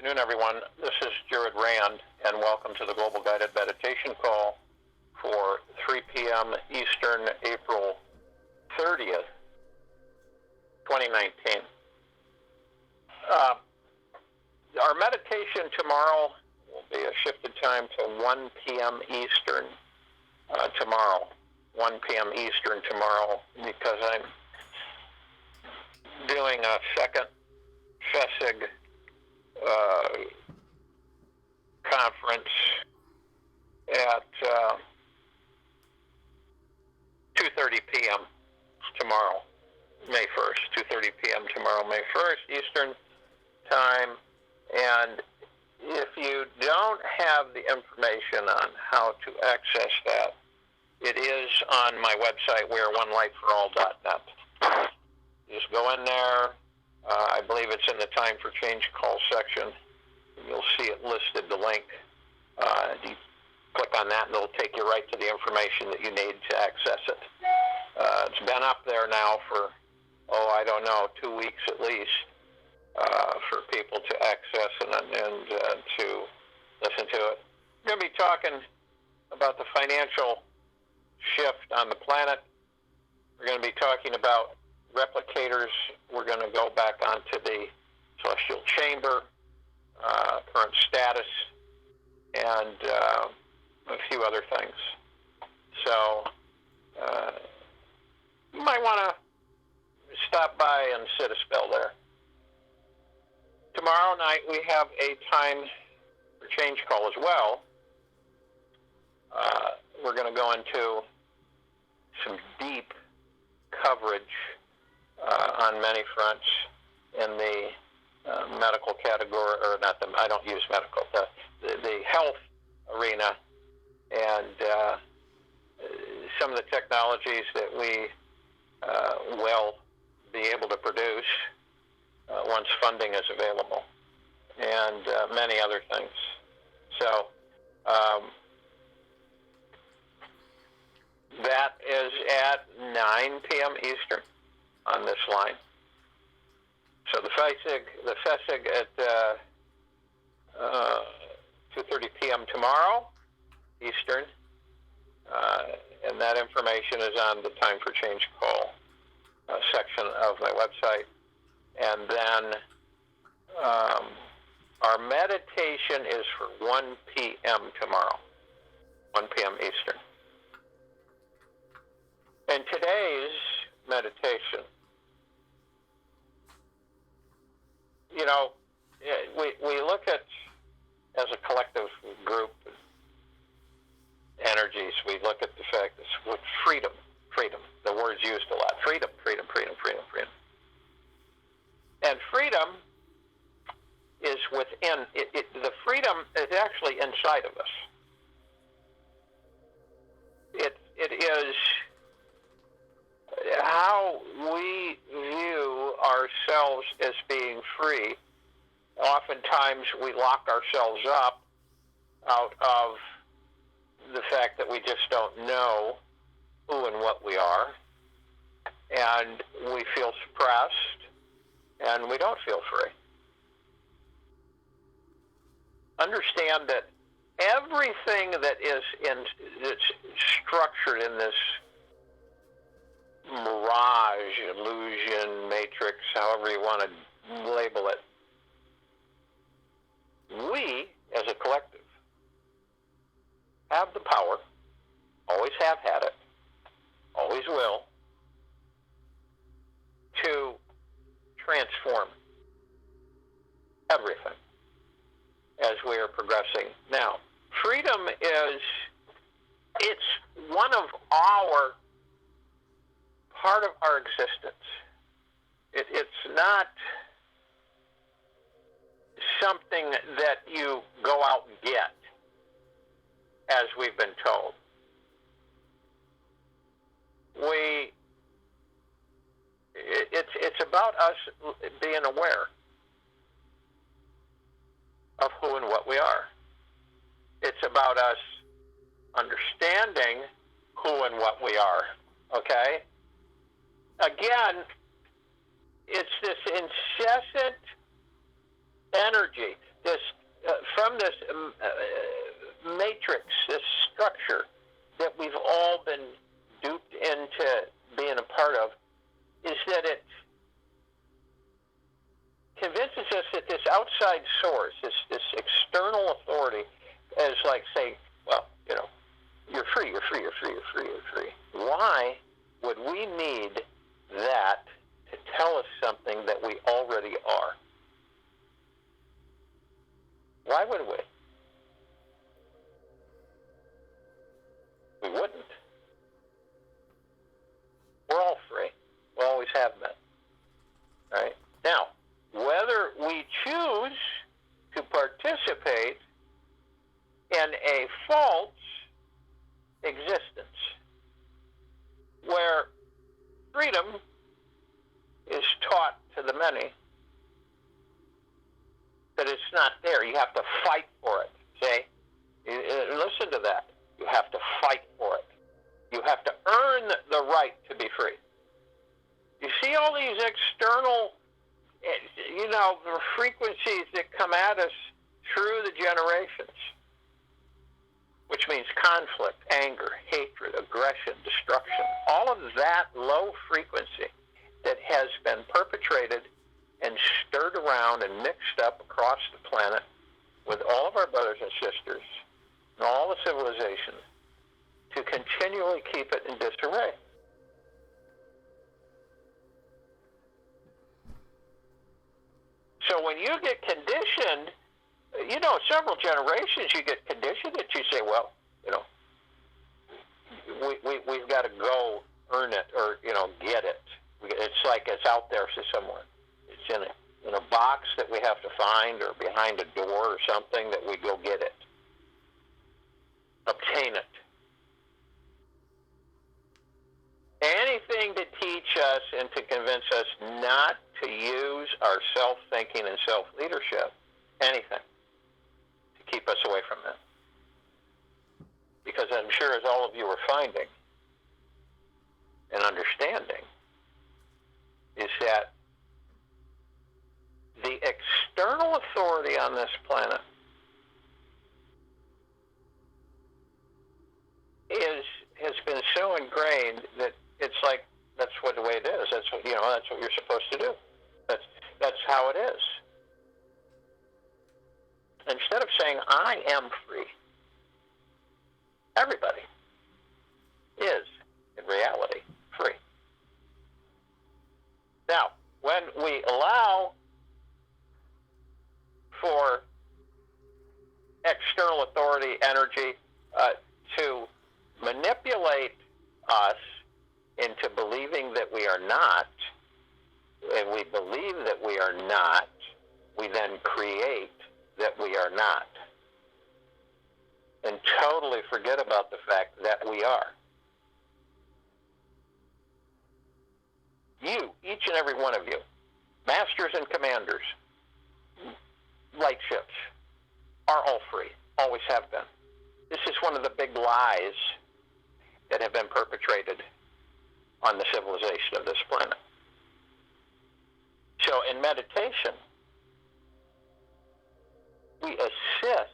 afternoon, everyone. This is Jared Rand, and welcome to the Global Guided Meditation Call for 3 p.m. Eastern, April 30th, 2019. Our meditation tomorrow will be a shifted time to 1 p.m. Eastern tomorrow. 1 p.m. Eastern tomorrow, because I'm doing a second FESIG conference at 2:30 p.m. tomorrow, May 1st, 2:30 p.m. tomorrow, May 1st, Eastern Time. And if you don't have the information on how to access that, it is on my website, weareonelightforall.net. Just go in there. I believe it's in the Time for Change call section. You'll see it listed, the link. You click on that, and it'll take you right to the information that you need to access it. It's been up there now for, 2 weeks at least, for people to access and to listen to it. We're going to be talking about the financial shift on the planet. We're going to be talking about replicators. We're going to go back onto the celestial chamber, current status, and a few other things. So you might want to stop by and sit a spell there. Tomorrow night we have a Time for Change call as well. We're going to go into some deep coverage on many fronts in the medical category, or not the, I don't use medical, the health arena, and some of the technologies that we will be able to produce once funding is available, and many other things. So that is at 9 p.m. Eastern on this line. So the FESIG at 2:30 p.m. tomorrow Eastern, and that information is on the Time for Change call section of my website. And then our meditation is for 1 p.m. tomorrow, 1 p.m. Eastern. And today's meditation, we look at, as a collective group, energies, we look at the fact that with freedom, the word's used a lot, freedom. And freedom is within, the freedom is actually inside of us. It is how we view ourselves as being free. Oftentimes we lock ourselves up out of the fact that we just don't know who and what we are, and we feel suppressed, and we don't feel free. Understand that everything that is that's structured in this mirage, illusion, matrix, however you want to label it, we, as a collective, have the power, always have had it, always will, to transform everything as we are progressing now. Freedom it's one of our, part of our existence. It's not something that you go out and get, as we've been told. It's about us being aware of who and what we are. It's about us understanding who and what we are, okay? Again, it's this incessant energy from this matrix, this structure that we've all been duped into being a part of, is that it convinces us that this outside source, this external authority, is like saying, well, you're free, you're free, you're free, you're free, you're free. Why would we need that to tell us something that we already are? Why would we? We wouldn't. We're all free. We always have been. Right? Now, whether we choose to participate in a false existence where freedom is taught to the many, that it's not there. You have to fight for it. See? Listen to that. You have to fight for it. You have to earn the right to be free. You see all these external, the frequencies that come at us through the generations, which means conflict, anger, hatred, aggression, destruction. All of that low frequency that has been perpetrated and stirred around and mixed up across the planet with all of our brothers and sisters and all the civilizations to continually keep it in disarray. So when you get conditioned, several generations you get conditioned that you say, well, we've got to go earn it or, get it. It's like it's out there somewhere. It's in a box that we have to find or behind a door or something that we go get it. Obtain it. Anything to teach us and to convince us not to use our self-thinking and self-leadership, anything, to keep us away from that. Because I'm sure, as all of you are finding and understanding, is that the external authority on this planet has been so ingrained that it's like that's what the way it is. That's what that's what you're supposed to do. That's how it is. Instead of saying I am free, everybody is in reality free. Now, when we allow for external authority, energy, to manipulate us into believing that we are not, and we believe that we are not, we then create that we are not, and totally forget about the fact that we are. You, each and every one of you, masters and commanders, light ships, are all free, always have been. This is one of the big lies that have been perpetrated on the civilization of this planet. So in meditation, we assist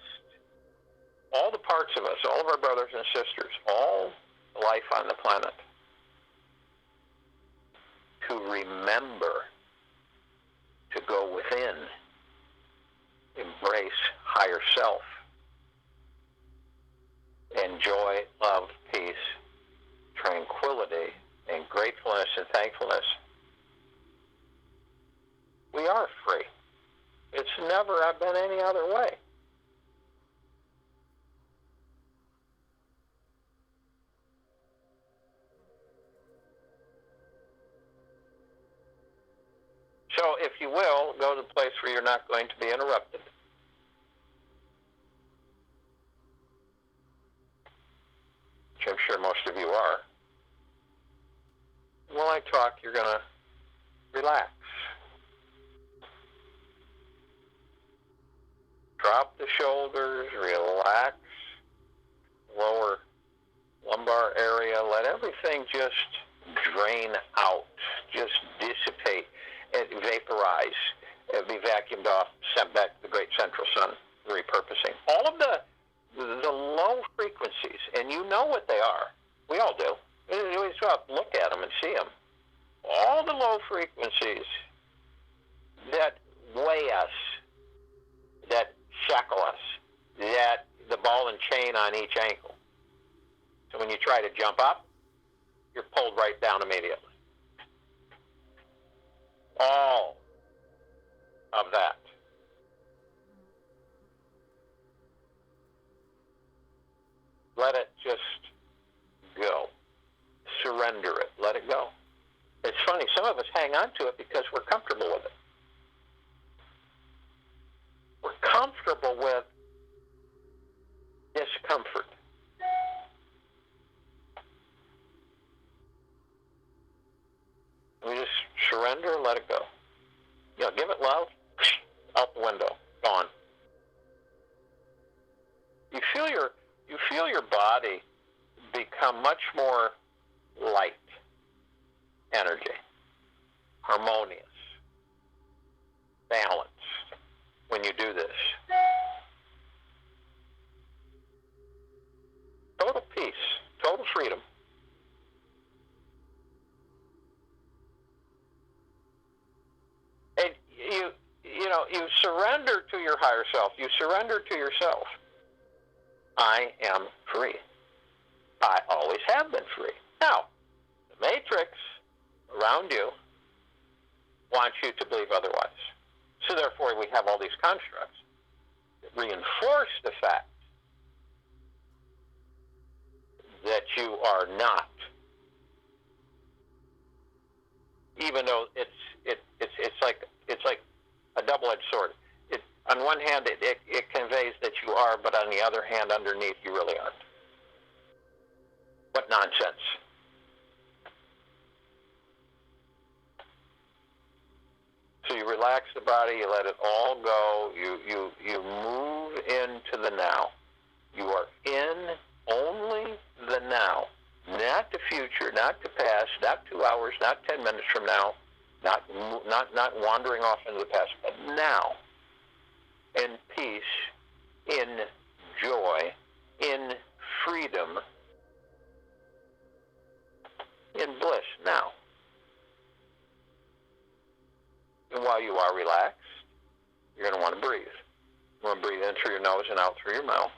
all the parts of us, all of our brothers and sisters, all life on the planet, to remember to go within, embrace higher self, enjoy love, peace, tranquility, and gratefulness and thankfulness. We are free. It's never been any other way. So, if you will, go to the place where you're not going to be interrupted. Which I'm sure most of you are. While I talk, you're going to relax. Drop the shoulders, relax, lower lumbar area. Let everything just drain out, just dissipate and vaporize. It'll be vacuumed off, sent back to the great central sun, repurposing. All of the low frequencies, and you know what they are. We all do. We always have to look at them and see them. All the low frequencies that weigh us, that shackle us, that the ball and chain on each ankle. So when you try to jump up, you're pulled right down immediately. All of that. Let it just go. Surrender it. Let it go. It's funny, some of us hang on to it because we're comfortable with it. We're comfortable with discomfort. We just surrender and let it go. You know, give it love, out the window, gone. You feel your body become much more light energy, harmonious, balanced when you do this. Total peace, total freedom. And you surrender to your higher self. You surrender to yourself. I am free. I always have been free. Now, the matrix around you wants you to believe otherwise. So therefore, we have all these constructs that reinforce the fact that you are not, even though it's like a double-edged sword. On one hand, it conveys that you are, but on the other hand, underneath, you really aren't. What nonsense. So you relax the body, you let it all go, you move into the now. You are in only the now, not the future, not the past, not 2 hours, not 10 minutes from now, not wandering off into the past, but now, in peace, in joy, in freedom, in bliss, now. And while you are relaxed, you're going to want to breathe. You want to breathe in through your nose and out through your mouth.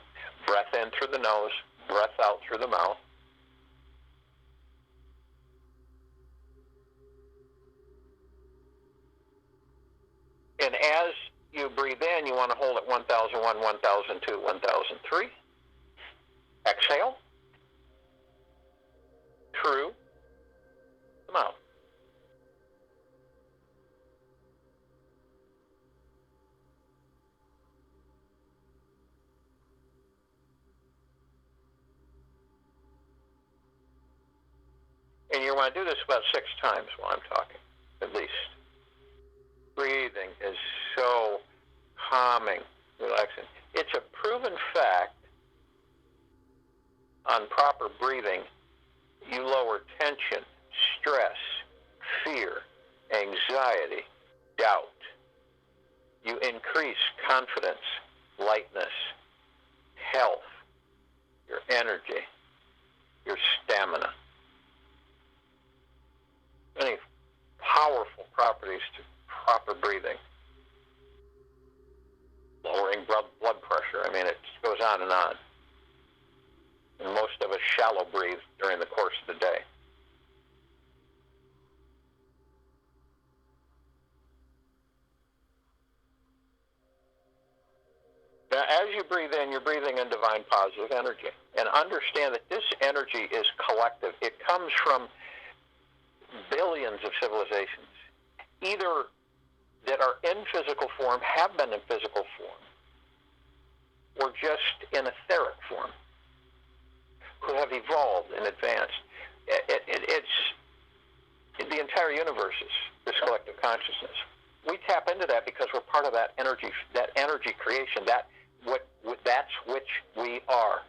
Breath in through the nose, breath out through the mouth. And as you breathe in, you want to hold it 1001, 1002, 1003. Exhale through the mouth. And you want to do this about 6 times while I'm talking, at least. Breathing is so calming, relaxing. It's a proven fact on proper breathing, you lower tension, stress, fear, anxiety, doubt. You increase confidence, lightness, health, your energy, your stamina. Many powerful properties to proper breathing. Lowering blood pressure. I mean, it goes on and on. And most of us shallow breathe during the course of the day. Now, as you breathe in, you're breathing in divine positive energy. And understand that this energy is collective. It comes from billions of civilizations, either that are in physical form, have been in physical form, or just in etheric form, who have evolved and advanced. It's the entire universe is this collective consciousness. We tap into that because we're part of that energy creation, that's which we are.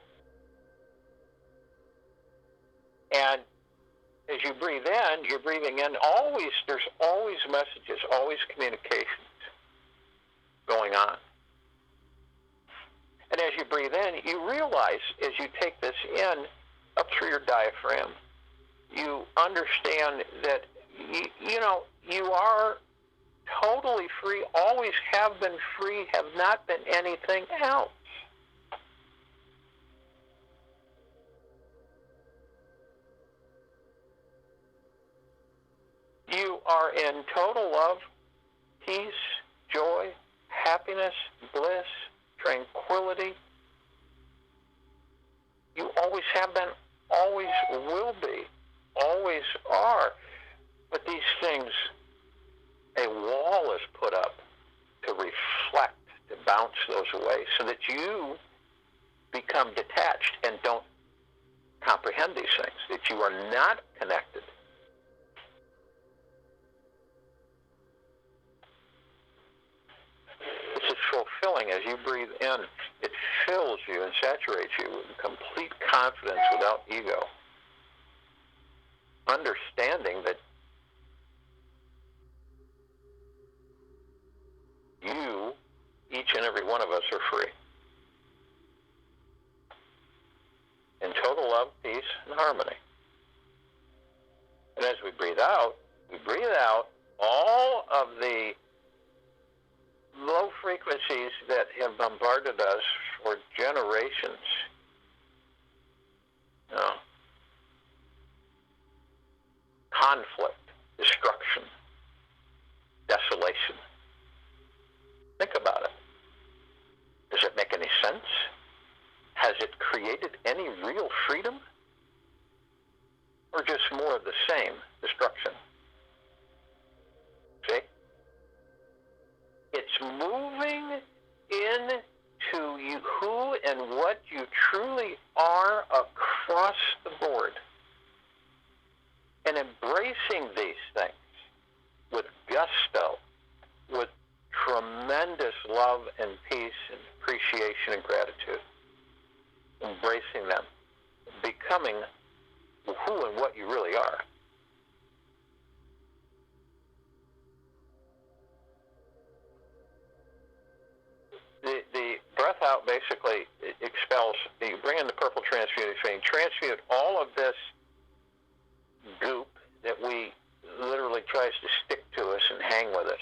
And as you breathe in, you're breathing in. There's always messages, always communications. going on. And as you breathe in, you realize as you take this in up through your diaphragm, you understand that, you are totally free, always have been free, have not been anything else. You are in total love, peace, joy, happiness, bliss, tranquility. You always have been, always will be, always are. But these things, a wall is put up to reflect, to bounce those away, so that you become detached and don't comprehend these things, that you are not connected. This is fulfilling. As you breathe in, it fills you and saturates you with complete confidence without ego. Understanding that you, each and every one of us, are free. In total love, peace, and harmony. And as we breathe out all of the low frequencies that have bombarded us for generations. Conflict, destruction, desolation. Think about it. Does it make any sense? Has it created any real freedom? Or just more of the same, destruction? See? It's moving into you, who and what you truly are across the board, and embracing these things with gusto, with tremendous love and peace and appreciation and gratitude. Embracing them, becoming who and what you really are. The breath out basically expels, you bring in the purple transmuting thing, transmute all of this goop that we literally tries to stick to us and hang with us,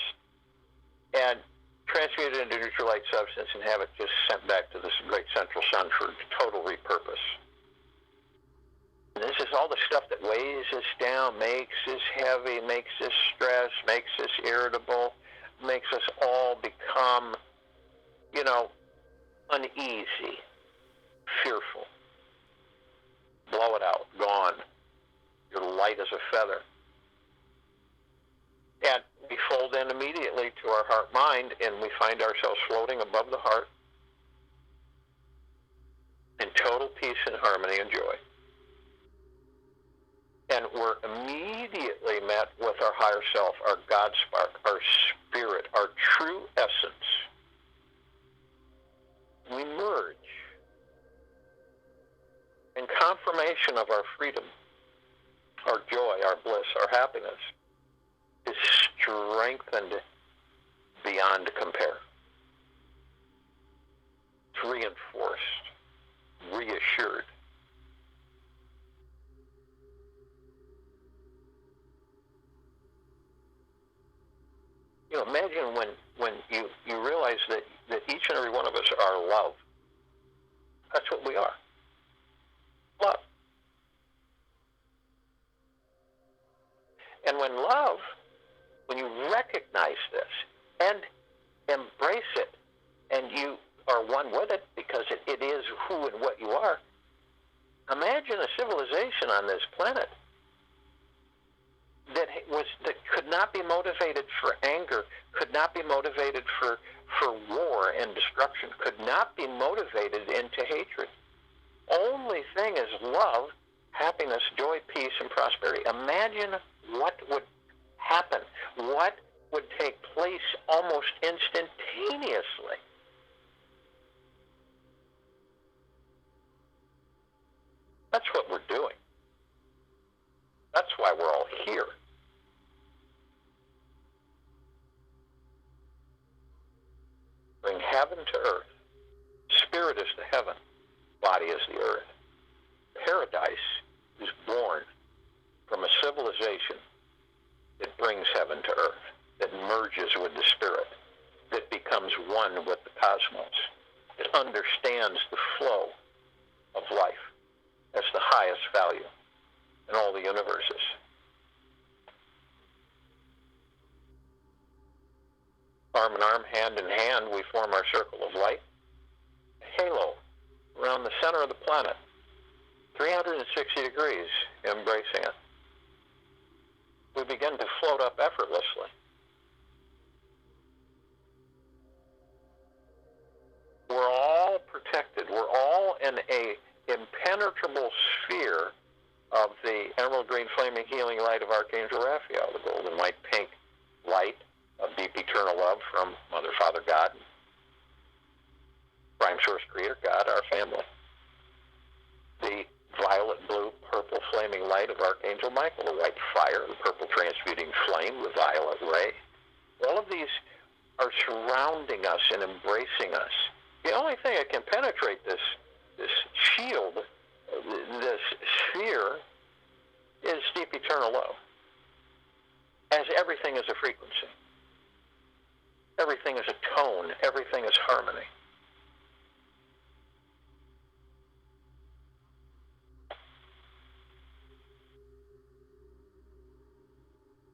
and transmute it into neutral light substance and have it just sent back to this great central sun for total repurpose. And this is all the stuff that weighs us down, makes us heavy, makes us stressed, makes us irritable, makes us all become, uneasy, fearful. Blow it out, gone. You're light as a feather. And we fold in immediately to our heart-mind, and we find ourselves floating above the heart in total peace and harmony and joy. And we're immediately met with our higher self, our God spark, our spirit, our true essence. We merge in confirmation of our freedom, our joy, our bliss, our happiness is strengthened beyond compare. It's reinforced, reassured. Imagine when you realize that each and every one of us are love. That's what we are. Love. And when you recognize this and embrace it, and you are one with it because it is who and what you are, imagine a civilization on this planet that could not be motivated for anger, could not be motivated for war and destruction, could not be motivated into hatred. Only thing is love, happiness, joy, peace, and prosperity. Imagine what would happen, what would take place almost instantaneously. That's what we're doing. That's why we're all here. heaven to earth. Spirit is the heaven, body is the earth. Paradise is born from a civilization that brings heaven to earth, that merges with the spirit, that becomes one with the cosmos, that understands the flow of life as the highest value in all the universes. Arm in arm, hand in hand, we form our circle of light, a halo around the center of the planet, 360 degrees, embracing it. We begin to float up effortlessly. We're all protected. We're all in a impenetrable sphere of the emerald green flaming healing light of Archangel Raphael, the golden white pink light of deep eternal love from Mother, Father, God, Prime Source Creator God, our family. The violet, blue, purple flaming light of Archangel Michael, the white fire, the purple transmuting flame, the violet ray. All of these are surrounding us and embracing us. The only thing that can penetrate this shield, this sphere, is deep eternal love. As everything is a frequency. Everything is a tone. Everything is harmony.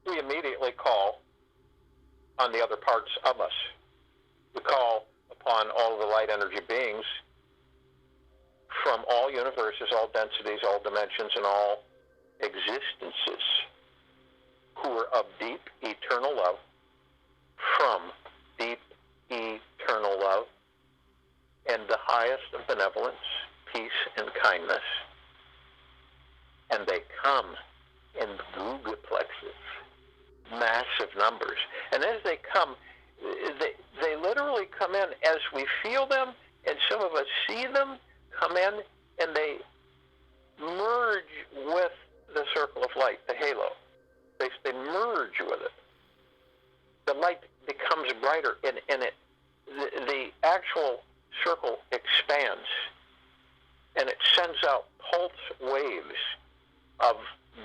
We immediately call on the other parts of us. We call upon all of the light energy beings from all universes, all densities, all dimensions, and all existences who are of deep eternal love, from deep eternal love, and the highest of benevolence, peace, and kindness. And they come in googleplexes, massive numbers. And as they come, they literally come in as we feel them, and some of us see them come in, and they merge with the circle of light, the halo. They merge with it. The light becomes brighter, and the actual circle expands, and it sends out pulse waves of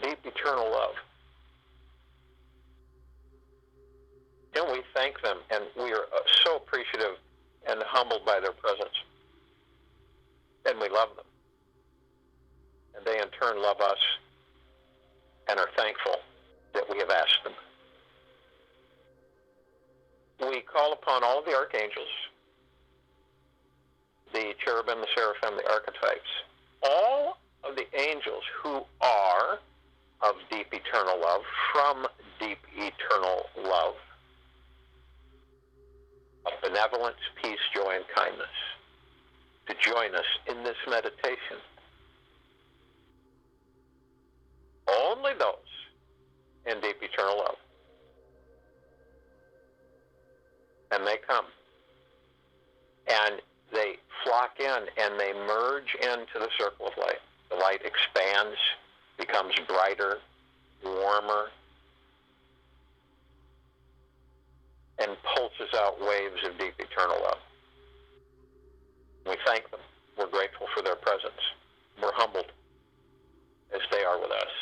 deep eternal love. And we thank them, and we are so appreciative and humbled by their presence. And we love them. And they in turn love us and are thankful that we have asked them. We call upon all of the archangels, the cherubim, the seraphim, the archetypes, all of the angels who are of deep eternal love, from deep eternal love, of benevolence, peace, joy, and kindness, to join us in this meditation. Only those in deep eternal love. And they come. And they flock in, and they merge into the circle of light. The light expands, becomes brighter, warmer, and pulses out waves of deep eternal love. We thank them. We're grateful for their presence. We're humbled as they are with us.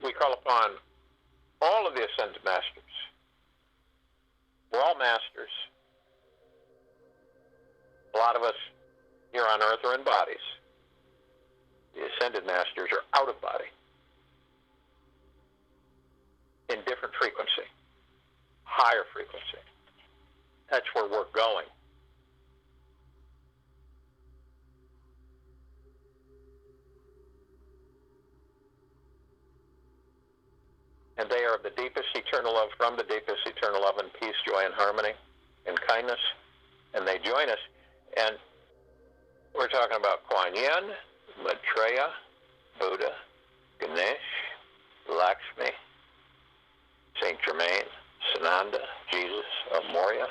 We call upon all of the Ascended Masters. We're all masters. A lot of us here on earth are in bodies. The Ascended Masters are out of body, in different frequency, higher frequency. That's where we're going. And they are of the deepest eternal love, from the deepest eternal love, and peace, joy, and harmony, and kindness. And they join us. And we're talking about Kuan Yin, Maitreya, Buddha, Ganesh, Lakshmi, Saint Germain, Sananda, Jesus of Moria,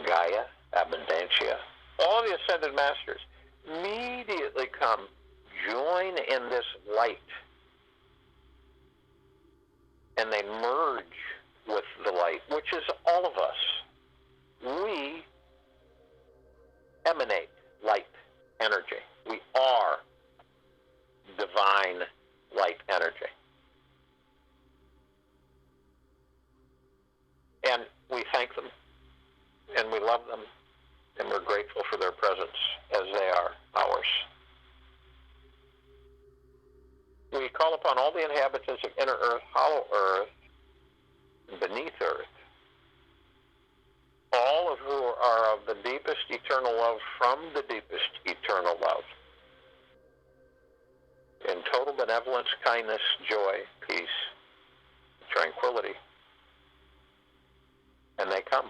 Gaia, Abundantia. All the Ascended Masters immediately come, join in this light, and they merge with the light, which is all of us. We emanate light energy. We are divine light energy. And we thank them, and we love them, and we're grateful for their presence as they are ours. We call upon all the inhabitants of inner earth, hollow earth, and beneath earth, all of who are of the deepest eternal love from the deepest eternal love, in total benevolence, kindness, joy, peace, tranquility. And they come,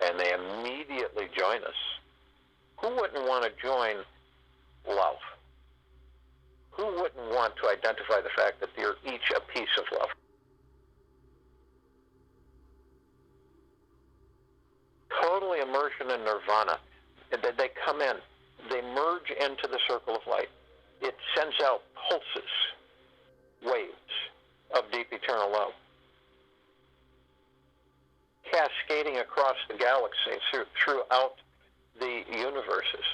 and they immediately join us. Who wouldn't want to join love? Who wouldn't want to identify the fact that they're each a piece of love? Totally immersion in nirvana. They come in, they merge into the circle of light. It sends out pulses, waves of deep eternal love, cascading across the galaxy throughout the universes.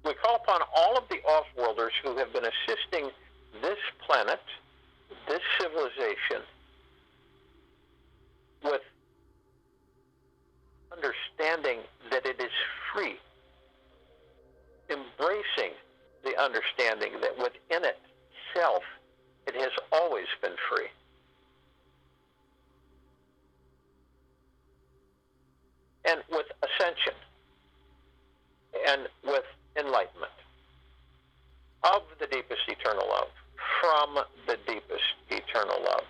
We call upon all of the off-worlders who have been assisting this planet, this civilization, with understanding that it is free, embracing the understanding that within itself it has always been free. And with ascension and with enlightenment of the deepest eternal love, from the deepest eternal love.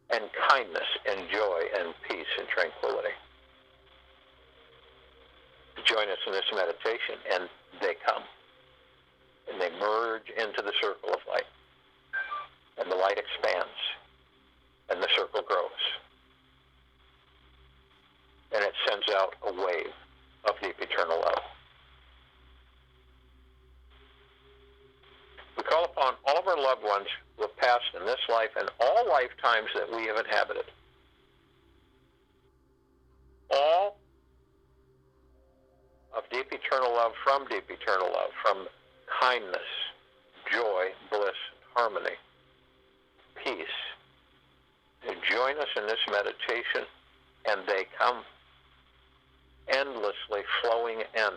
And kindness and joy and peace and tranquility. Join us in this meditation, and they come. And they merge into the circle of light. And the light expands. And the circle grows. And it sends out a wave of deep eternal love. We call upon all of our loved ones who have passed in this life and all lifetimes that we have inhabited. All of deep eternal love, from deep eternal love, from kindness, joy, bliss, harmony, peace. They join us in this meditation, and they come endlessly flowing in.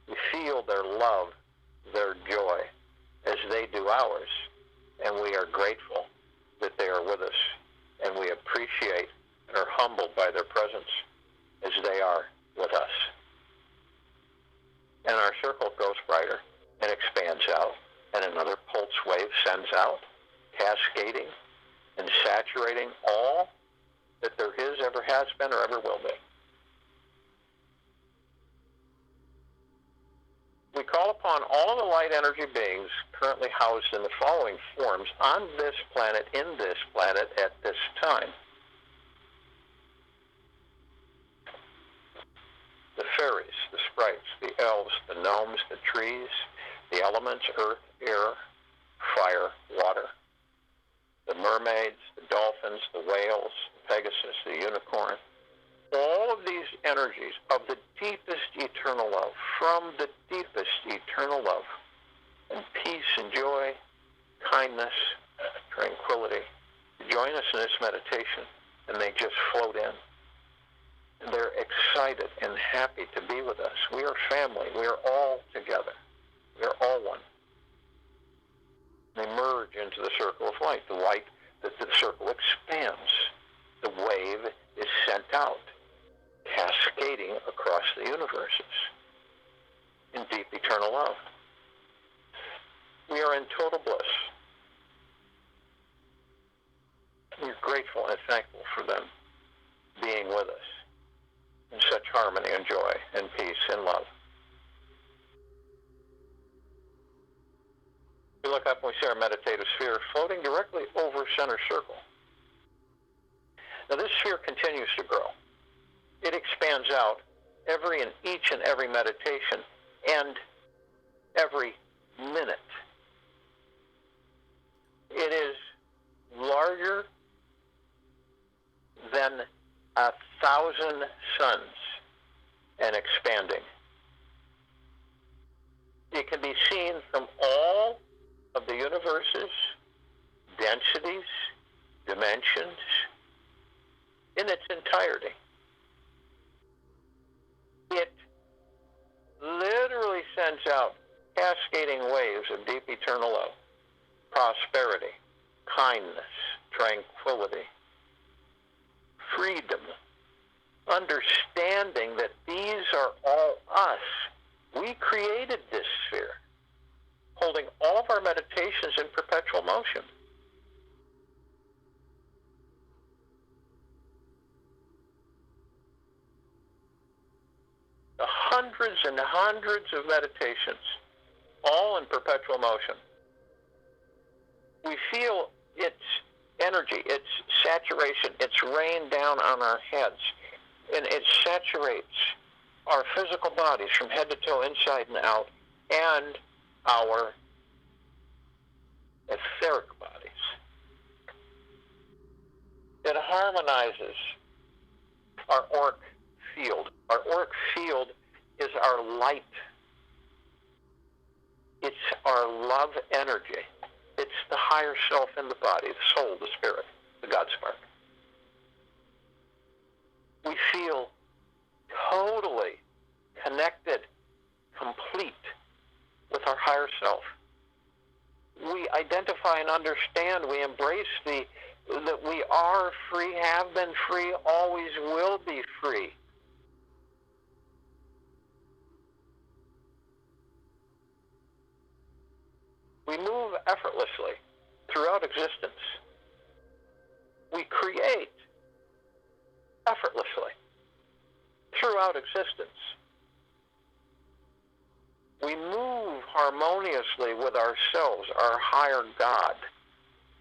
We feel their love, their joy, as they do ours, and we are grateful that they are with us, and we appreciate and are humbled by their presence as they are with us. And our circle grows brighter and expands out, and another pulse wave sends out, cascading and saturating all that there is, ever has been, or ever will be. We call upon all of the light energy beings currently housed in the following forms on this planet, in this planet, at this time. The fairies, the sprites, the elves, the gnomes, the trees, the elements, earth, air, fire, water, the mermaids, the dolphins, the whales, the Pegasus, the unicorn. All of these energies of the deepest eternal love, from the deepest eternal love, and peace and joy, kindness, tranquility, join us in this meditation, and they just float in. And they're excited and happy to be with us. We are family. We are all together. We are all one. They merge into the circle of light. The circle expands. The wave is sent out, cascading across the universes in deep eternal love. We are in total bliss. We're grateful and thankful for them being with us in such harmony and joy and peace and love. We look up and we see our meditative sphere floating directly over center circle. Now this sphere continues to grow. It expands out each and every meditation and every minute. It is larger than 1,000 suns and expanding. It can be seen from all of the universe's densities, dimensions, in its entirety. It literally sends out cascading waves of deep eternal love, prosperity, kindness, tranquility, freedom, understanding that these are all us. We created this sphere, holding all of our meditations in perpetual motion. The hundreds and hundreds of meditations, all in perpetual motion. We feel its energy, its saturation, its rain down on our heads, and it saturates our physical bodies from head to toe, inside and out, and our etheric bodies. It harmonizes our auric field. Our auric field is our light. It's our love energy. It's the higher self in the body, the soul, the spirit, the God spark. We feel totally connected, complete with our higher self. We identify and understand, we embrace that we are free, have been free, always will be free. We move effortlessly throughout existence. We create effortlessly throughout existence. We move harmoniously with ourselves, our higher God,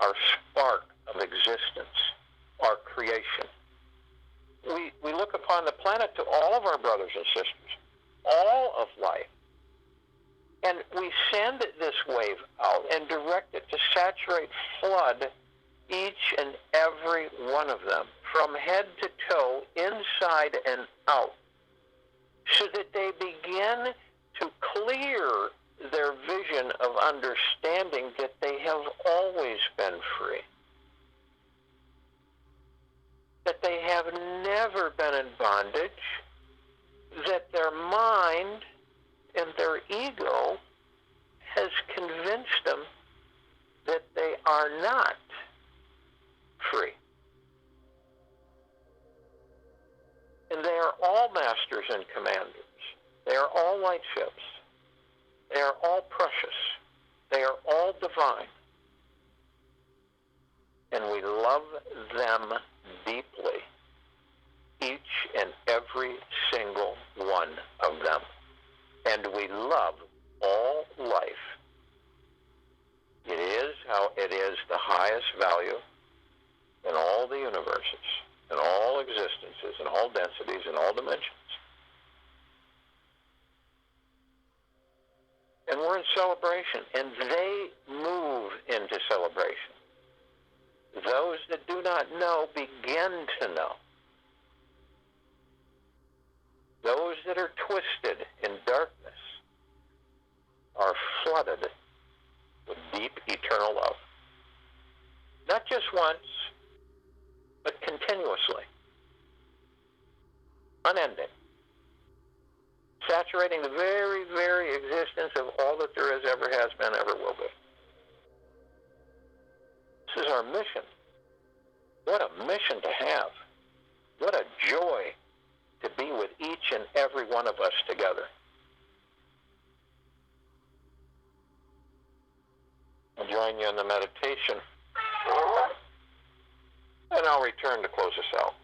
our spark of existence, our creation. We look upon the planet to all of our brothers and sisters, all of life, and we send this wave out and direct it to saturate, flood each and every one of them from head to toe, inside and out, so that they begin to clear their vision of understanding that they have always been free, that they have never been in bondage, that their mind and their ego has convinced them that they are not free. And they are all masters and commanders. They are all light ships. They are all precious. They are all divine. And we love them deeply, each and every single one of them. And we love all life. It is how it is the highest value in all the universes, in all existences, in all densities, in all dimensions. And we're in celebration, and they move into celebration. Those that do not know begin to know. Those that are twisted in darkness are flooded with deep eternal love. Not just once, but continuously. Unending. Saturating the very, very existence of all that there is, ever has been, ever will be. This is our mission. What a mission to have. What a joy to be with each and every one of us together. I'll join you in the meditation, and I'll return to close us out.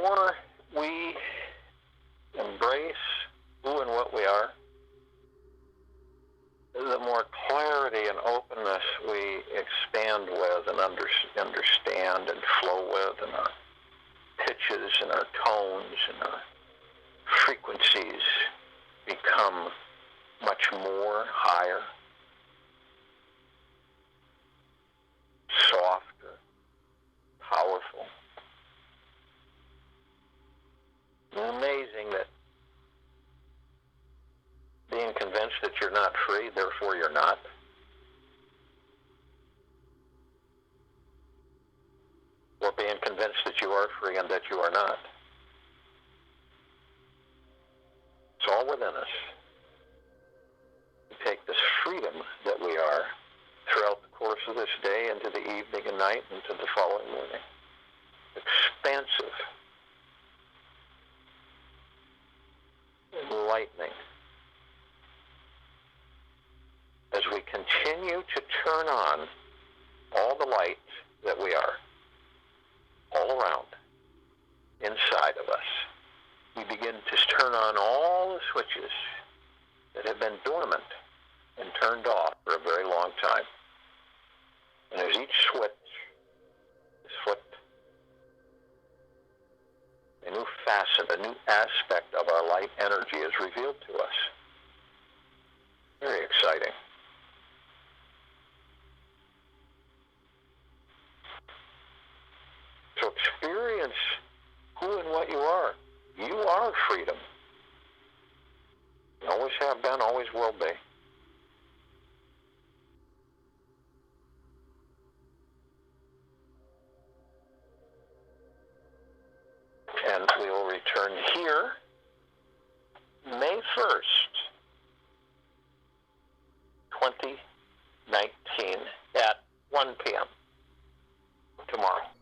more we embrace who and what we are, the more clarity and openness we expand with and understand and flow with, and our pitches and our tones and our frequencies become much more higher, softer, powerful. It's amazing that being convinced that you're not free, therefore you're not, or being convinced that you are free and that you are not. It's all within us. We take this freedom that we are throughout the course of this day into the evening and night into the following morning. Expansive, enlightening. As we continue to turn on all the light that we are, all around, inside of us, we begin to turn on all the switches that have been dormant and turned off for a very long time. And as each switch is flipped, a new facet, a new aspect of our light energy is revealed to us. Very exciting. So experience who and what you are. You are freedom. You always have been, always will be. And we will return here May 1st, 2019 at 1 p.m. tomorrow.